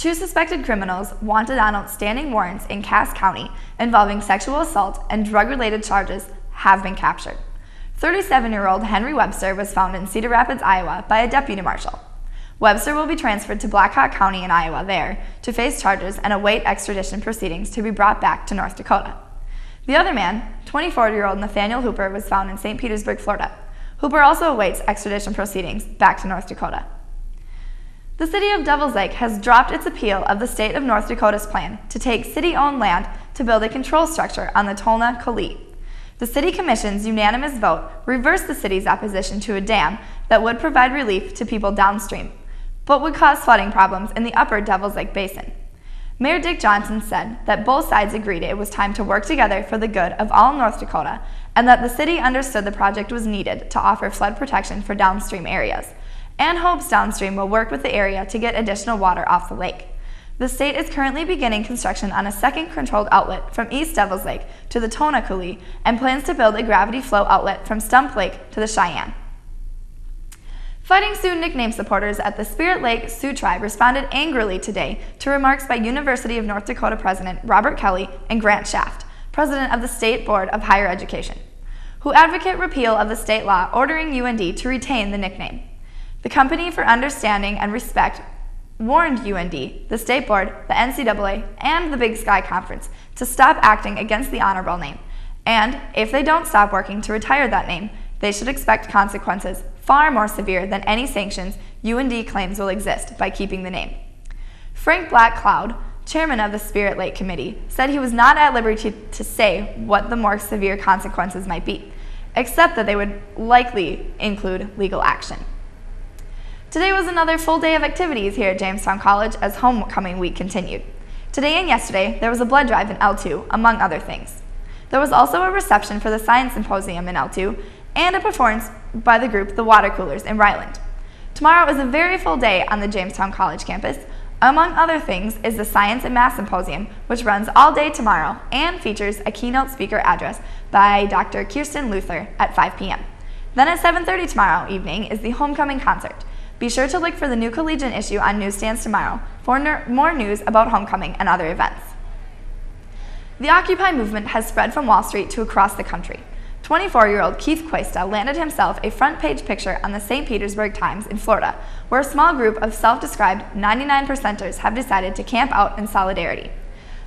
2 suspected criminals wanted on outstanding warrants in Cass County involving sexual assault and drug-related charges have been captured. 37-year-old Henry Webster was found in Cedar Rapids, Iowa by a deputy marshal. Webster will be transferred to Black Hawk County in Iowa there to face charges and await extradition proceedings to be brought back to North Dakota. The other man, 24-year-old Nathaniel Hooper, was found in St. Petersburg, Florida. Hooper also awaits extradition proceedings back to North Dakota. The city of Devils Lake has dropped its appeal of the state of North Dakota's plan to take city-owned land to build a control structure on the Tolna Coulee. The city commission's unanimous vote reversed the city's opposition to a dam that would provide relief to people downstream, but would cause flooding problems in the upper Devils Lake Basin. Mayor Dick Johnson said that both sides agreed it was time to work together for the good of all North Dakota, and that the city understood the project was needed to offer flood protection for downstream areas, and hopes downstream will work with the area to get additional water off the lake. The state is currently beginning construction on a second controlled outlet from East Devils Lake to the Tolna Coulee and plans to build a gravity flow outlet from Stump Lake to the Cheyenne. Fighting Sioux nickname supporters at the Spirit Lake Sioux Tribe responded angrily today to remarks by University of North Dakota President Robert Kelly and Grant Shaft, President of the State Board of Higher Education, who advocate repeal of the state law ordering UND to retain the nickname. The Company for Understanding and Respect warned UND, the State Board, the NCAA, and the Big Sky Conference to stop acting against the honorable name, and if they don't stop working to retire that name, they should expect consequences far more severe than any sanctions UND claims will exist by keeping the name. Frank Black Cloud, chairman of the Spirit Lake Committee, said he was not at liberty to say what the more severe consequences might be, except that they would likely include legal action. Today was another full day of activities here at Jamestown College as homecoming week continued. Today and yesterday, there was a blood drive in L2, among other things. There was also a reception for the Science Symposium in L2 and a performance by the group The Water Coolers in Ryland. Tomorrow is a very full day on the Jamestown College campus. Among other things is the Science and Math Symposium, which runs all day tomorrow and features a keynote speaker address by Dr. Kirsten Luther at 5 p.m. Then at 7:30 tomorrow evening is the homecoming concert. Be sure to look for the New Collegian issue on newsstands tomorrow for more news about homecoming and other events. The Occupy movement has spread from Wall Street to across the country. 24-year-old Keith Cuesta landed himself a front-page picture on the St. Petersburg Times in Florida, where a small group of self-described 99%ers have decided to camp out in solidarity.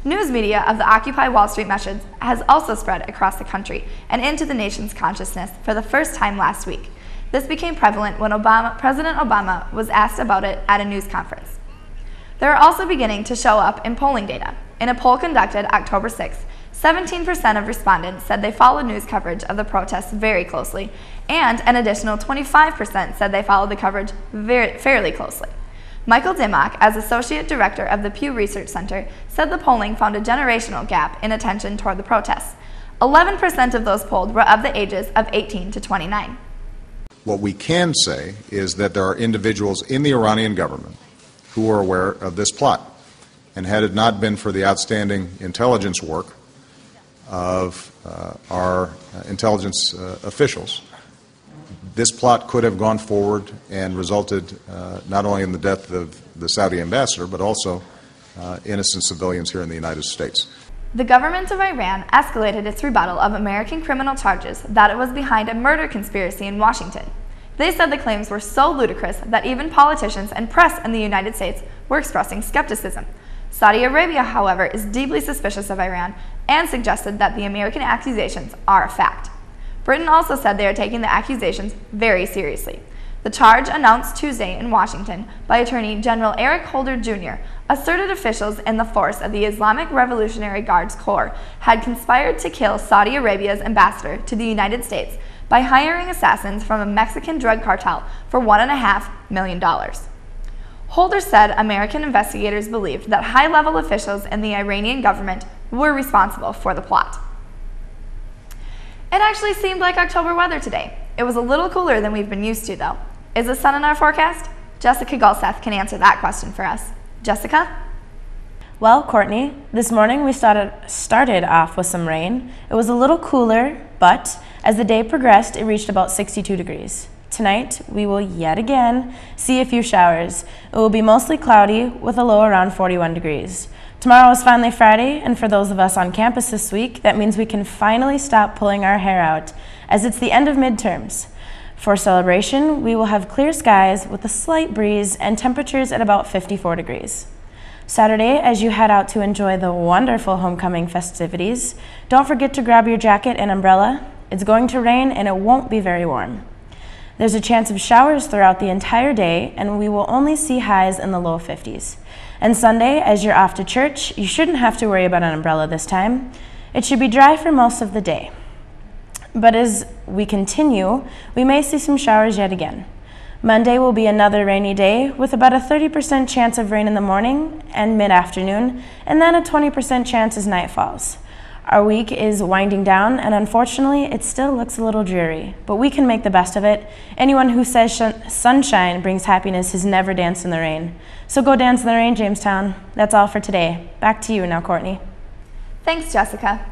News media of the Occupy Wall Street message has also spread across the country and into the nation's consciousness for the first time last week. This became prevalent when President Obama was asked about it at a news conference. They are also beginning to show up in polling data. In a poll conducted October 6th, 17% of respondents said they followed news coverage of the protests very closely, and an additional 25% said they followed the coverage fairly closely. Michael Dimmock, as Associate Director of the Pew Research Center, said the polling found a generational gap in attention toward the protests. 11% of those polled were of the ages of 18 to 29. What we can say is that there are individuals in the Iranian government who are aware of this plot. And had it not been for the outstanding intelligence work of our intelligence officials, this plot could have gone forward and resulted not only in the death of the Saudi ambassador, but also innocent civilians here in the United States. The government of Iran escalated its rebuttal of American criminal charges that it was behind a murder conspiracy in Washington. They said the claims were so ludicrous that even politicians and press in the United States were expressing skepticism. Saudi Arabia, however, is deeply suspicious of Iran and suggested that the American accusations are a fact. Britain also said they are taking the accusations very seriously. The charge, announced Tuesday in Washington by Attorney General Eric Holder Jr., asserted officials in the force of the Islamic Revolutionary Guards Corps had conspired to kill Saudi Arabia's ambassador to the United States by hiring assassins from a Mexican drug cartel for $1.5 million. Holder said American investigators believed that high-level officials in the Iranian government were responsible for the plot. It actually seemed like October weather today. It was a little cooler than we've been used to, though. Is the sun in our forecast? Jessica Gulseth can answer that question for us. Jessica? Well, Courtney, this morning we started off with some rain. It was a little cooler, but as the day progressed, it reached about 62 degrees. Tonight, we will yet again see a few showers. It will be mostly cloudy with a low around 41 degrees. Tomorrow is finally Friday, and for those of us on campus this week, that means we can finally stop pulling our hair out, as it's the end of midterms. For celebration, we will have clear skies with a slight breeze and temperatures at about 54 degrees. Saturday, as you head out to enjoy the wonderful homecoming festivities, don't forget to grab your jacket and umbrella. It's going to rain and it won't be very warm. There's a chance of showers throughout the entire day, and we will only see highs in the low 50s. And Sunday, as you're off to church, you shouldn't have to worry about an umbrella this time. It should be dry for most of the day. But as we continue, we may see some showers yet again. Monday will be another rainy day with about a 30% chance of rain in the morning and mid-afternoon, and then a 20% chance as night falls. Our week is winding down, and unfortunately, it still looks a little dreary, but we can make the best of it. Anyone who says sunshine brings happiness has never danced in the rain. So go dance in the rain, Jamestown. That's all for today. Back to you now, Courtney. Thanks, Jessica.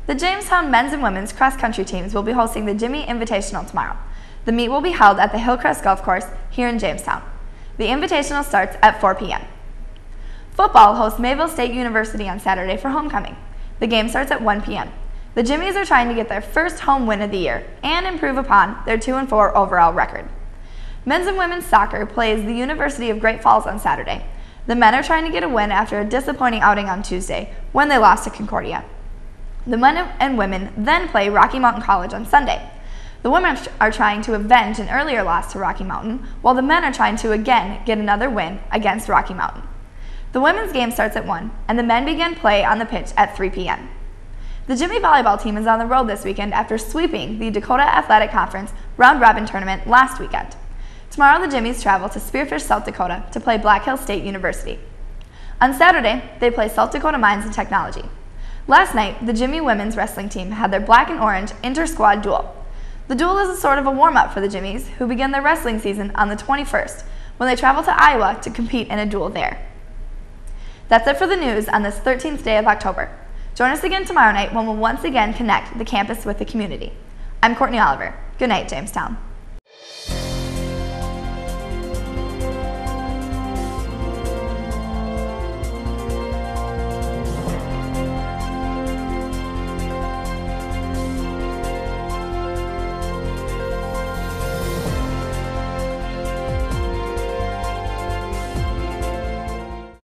The Jamestown men's and women's cross-country teams will be hosting the Jimmy Invitational tomorrow. The meet will be held at the Hillcrest Golf Course here in Jamestown. The Invitational starts at 4 p.m. Football hosts Mayville State University on Saturday for homecoming. The game starts at 1 p.m. The Jimmies are trying to get their first home win of the year and improve upon their 2-4 overall record. Men's and women's soccer plays the University of Great Falls on Saturday. The men are trying to get a win after a disappointing outing on Tuesday when they lost to Concordia. The men and women then play Rocky Mountain College on Sunday. The women are trying to avenge an earlier loss to Rocky Mountain, while the men are trying to again get another win against Rocky Mountain. The women's game starts at 1, and the men begin play on the pitch at 3 p.m. The Jimmy volleyball team is on the road this weekend after sweeping the Dakota Athletic Conference round-robin tournament last weekend. Tomorrow, the Jimmies travel to Spearfish, South Dakota to play Black Hills State University. On Saturday, they play South Dakota Mines and Technology. Last night, the Jimmy women's wrestling team had their black and orange inter-squad duel. The duel is a sort of a warm-up for the Jimmies, who begin their wrestling season on the 21st, when they travel to Iowa to compete in a duel there. That's it for the news on this 13th day of October. Join us again tomorrow night when we'll once again connect the campus with the community. I'm Courtney Oliver. Good night, Jamestown.